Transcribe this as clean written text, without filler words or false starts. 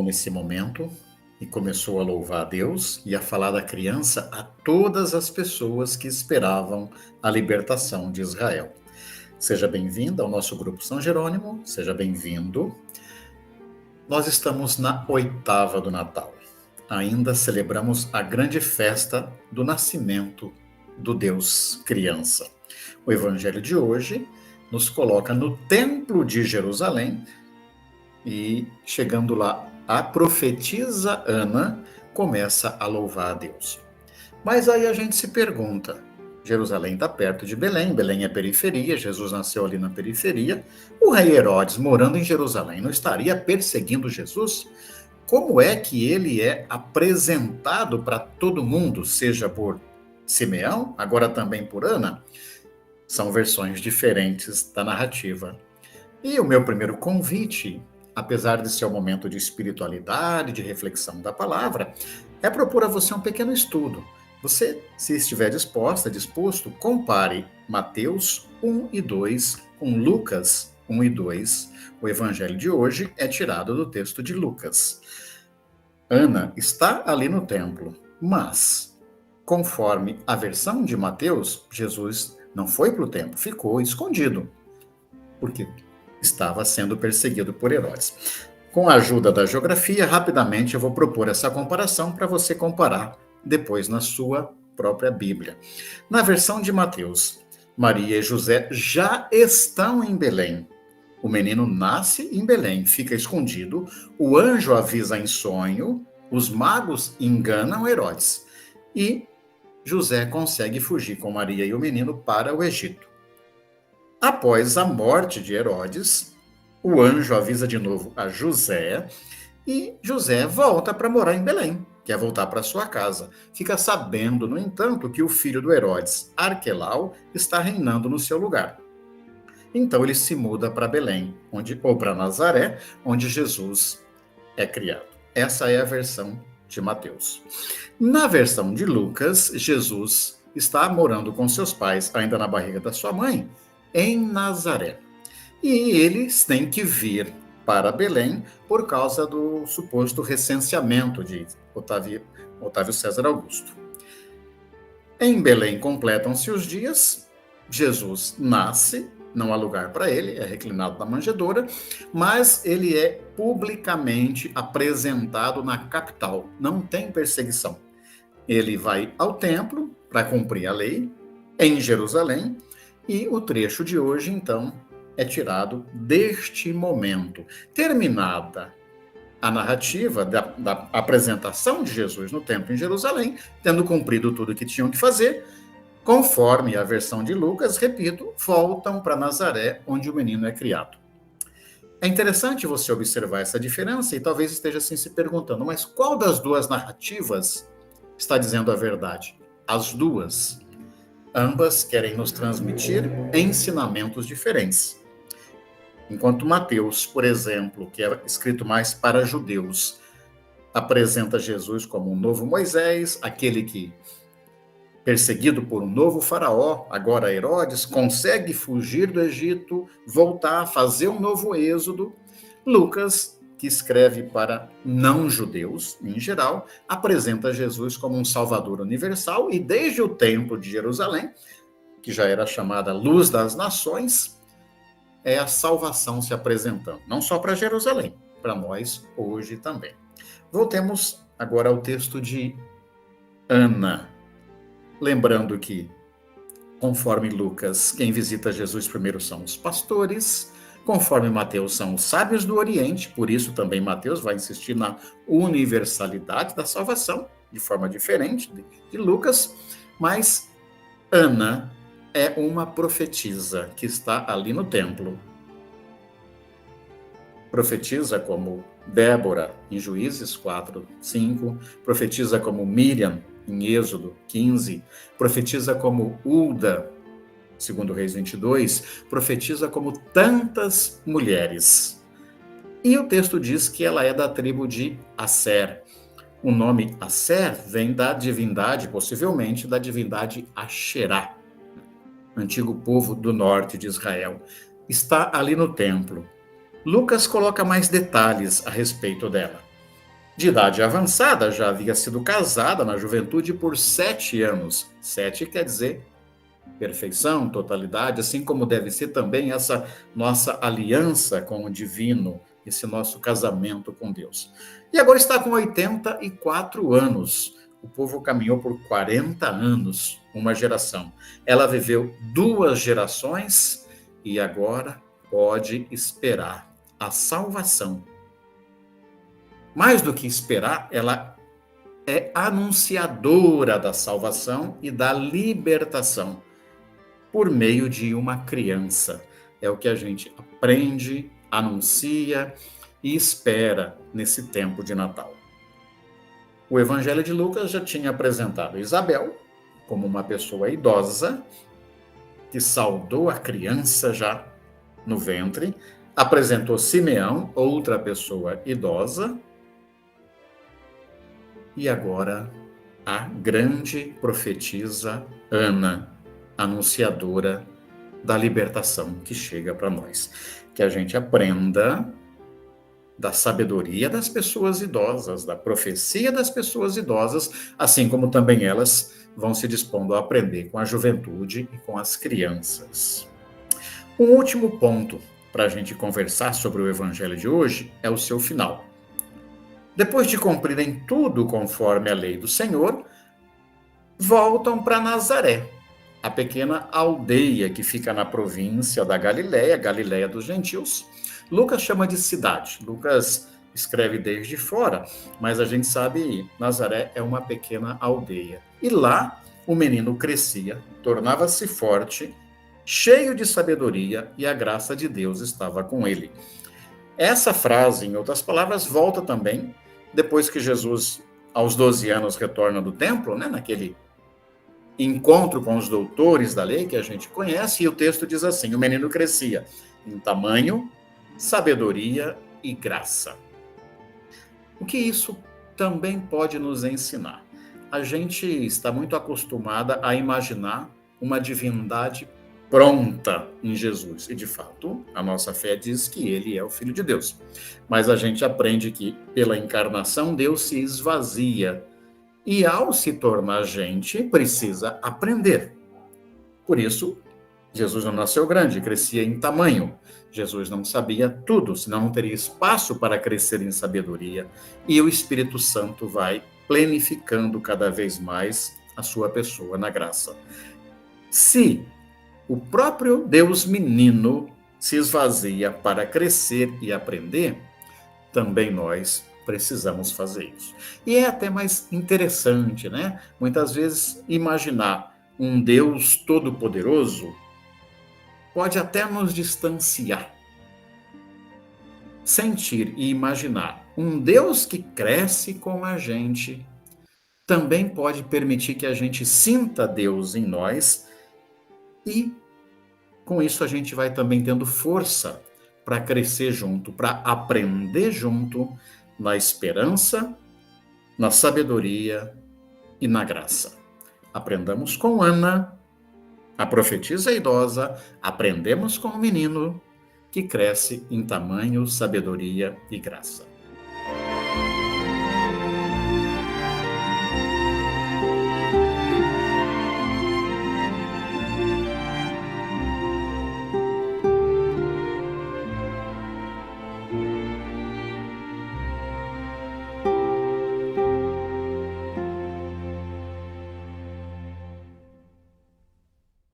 nesse momento e começou a louvar a Deus e a falar da criança a todas as pessoas que esperavam a libertação de Israel. Seja bem-vindo ao nosso grupo São Jerônimo, seja bem-vindo. Nós estamos na oitava do Natal. Ainda celebramos a grande festa do nascimento do Deus criança. O evangelho de hoje nos coloca no Templo de Jerusalém e, chegando lá, a profetisa Ana começa a louvar a Deus. Mas aí a gente se pergunta, Jerusalém está perto de Belém, Belém é periferia, Jesus nasceu ali na periferia, o rei Herodes, morando em Jerusalém, não estaria perseguindo Jesus? Como é que ele é apresentado para todo mundo, seja por Simeão, agora também por Ana? São versões diferentes da narrativa. E o meu primeiro convite, apesar de ser um momento de espiritualidade, de reflexão da palavra, é propor a você um pequeno estudo. Você, se estiver disposto, compare Mateus 1 e 2 com Lucas 1 e 2. O evangelho de hoje é tirado do texto de Lucas. Ana está ali no templo, mas, conforme a versão de Mateus, Jesus não foi para o templo, ficou escondido, porque estava sendo perseguido por Herodes. Com a ajuda da geografia, rapidamente eu vou propor essa comparação para você comparar depois na sua própria Bíblia. Na versão de Mateus, Maria e José já estão em Belém. O menino nasce em Belém, fica escondido, o anjo avisa em sonho, os magos enganam Herodes e José consegue fugir com Maria e o menino para o Egito. Após a morte de Herodes, o anjo avisa de novo a José e José volta para morar em Belém, quer voltar para sua casa. Fica sabendo, no entanto, que o filho do Herodes, Arquelau, está reinando no seu lugar. Então ele se muda para Belém, ou para Nazaré, onde Jesus é criado. Essa é a versão de Mateus. Na versão de Lucas, Jesus está morando com seus pais, ainda na barriga da sua mãe, em Nazaré. E eles têm que vir para Belém por causa do suposto recenseamento de Otávio César Augusto. Em Belém completam-se os dias, Jesus nasce, não há lugar para ele, é reclinado na manjedoura, mas ele é publicamente apresentado na capital, não tem perseguição. Ele vai ao templo para cumprir a lei, em Jerusalém, e o trecho de hoje, então, é tirado deste momento. Terminada a narrativa da apresentação de Jesus no templo em Jerusalém, tendo cumprido tudo o que tinham que fazer, conforme a versão de Lucas, repito, voltam para Nazaré, onde o menino é criado. É interessante você observar essa diferença e talvez esteja assim se perguntando, mas qual das duas narrativas está dizendo a verdade? As duas. Ambas querem nos transmitir ensinamentos diferentes. Enquanto Mateus, por exemplo, que é escrito mais para judeus, apresenta Jesus como um novo Moisés, aquele que, perseguido por um novo faraó, agora Herodes, consegue fugir do Egito, voltar, fazer um novo êxodo. Lucas, que escreve para não-judeus, em geral, apresenta Jesus como um salvador universal e desde o templo de Jerusalém, que já era chamada Luz das Nações, é a salvação se apresentando, não só para Jerusalém, para nós hoje também. Voltemos agora ao texto de Ana. Lembrando que, conforme Lucas, quem visita Jesus primeiro são os pastores, conforme Mateus são os sábios do Oriente, por isso também Mateus vai insistir na universalidade da salvação, de forma diferente de Lucas, mas Ana é uma profetisa que está ali no templo. Profetiza como Débora, em Juízes 4, 5, profetiza como Miriam, em Êxodo 15, profetiza como Hulda, segundo Reis 22, profetiza como tantas mulheres. E o texto diz que ela é da tribo de Asser. O nome Asser vem da divindade, possivelmente da divindade Asherá, antigo povo do norte de Israel. Está ali no templo. Lucas coloca mais detalhes a respeito dela. De idade avançada, já havia sido casada na juventude por 7 anos. 7 quer dizer perfeição, totalidade, assim como deve ser também essa nossa aliança com o divino, esse nosso casamento com Deus. E agora está com 84 anos. O povo caminhou por 40 anos, uma geração. Ela viveu 2 gerações e agora pode esperar a salvação. Mais do que esperar, ela é anunciadora da salvação e da libertação por meio de uma criança. É o que a gente aprende, anuncia e espera nesse tempo de Natal. O Evangelho de Lucas já tinha apresentado Isabel como uma pessoa idosa que saudou a criança já no ventre, apresentou Simeão, outra pessoa idosa, e agora a grande profetisa Ana, anunciadora da libertação que chega para nós. Que a gente aprenda da sabedoria das pessoas idosas, da profecia das pessoas idosas, assim como também elas vão se dispondo a aprender com a juventude e com as crianças. Um último ponto para a gente conversar sobre o Evangelho de hoje é o seu final. Depois de cumprirem tudo conforme a lei do Senhor, voltam para Nazaré, a pequena aldeia que fica na província da Galiléia, Galiléia dos gentios. Lucas chama de cidade. Lucas escreve desde fora, mas a gente sabe Nazaré é uma pequena aldeia. E lá o menino crescia, tornava-se forte, cheio de sabedoria, e a graça de Deus estava com ele. Essa frase, em outras palavras, volta também depois que Jesus, aos 12 anos, retorna do templo, naquele encontro com os doutores da lei que a gente conhece, e o texto diz assim: o menino crescia em tamanho, sabedoria e graça. O que isso também pode nos ensinar? A gente está muito acostumada a imaginar uma divindade pronta em Jesus. E, de fato, a nossa fé diz que ele é o Filho de Deus. Mas a gente aprende que, pela encarnação, Deus se esvazia. E, ao se tornar gente, precisa aprender. Por isso, Jesus não nasceu grande, crescia em tamanho. Jesus não sabia tudo, senão não teria espaço para crescer em sabedoria. E o Espírito Santo vai plenificando cada vez mais a sua pessoa na graça. Se o próprio Deus menino se esvazia para crescer e aprender, também nós precisamos fazer isso. E é até mais interessante, Muitas vezes imaginar um Deus todo-poderoso pode até nos distanciar. Sentir e imaginar um Deus que cresce com a gente também pode permitir que a gente sinta Deus em nós, e com isso a gente vai também tendo força para crescer junto, para aprender junto na esperança, na sabedoria e na graça. Aprendamos com Ana, a profetisa idosa, aprendemos com o menino que cresce em tamanho, sabedoria e graça.